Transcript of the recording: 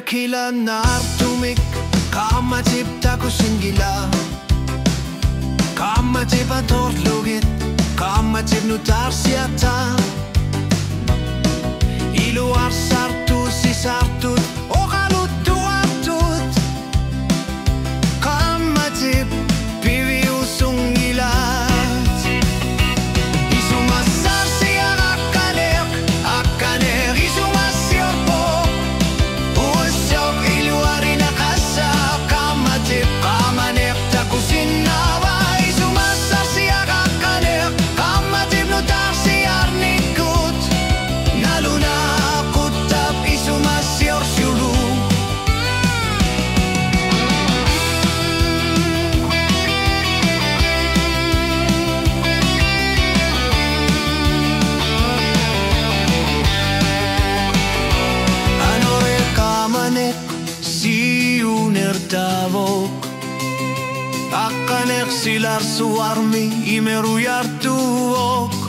Kila nartumik kama tiptako singila kama tipatorlugit kama tipnutarsiata iluar sartu si sartut okaluttuartut kama tip piviusungilat isumassarsi akkaner isumassiorpo Akkanek silar suarmi imeru yartuok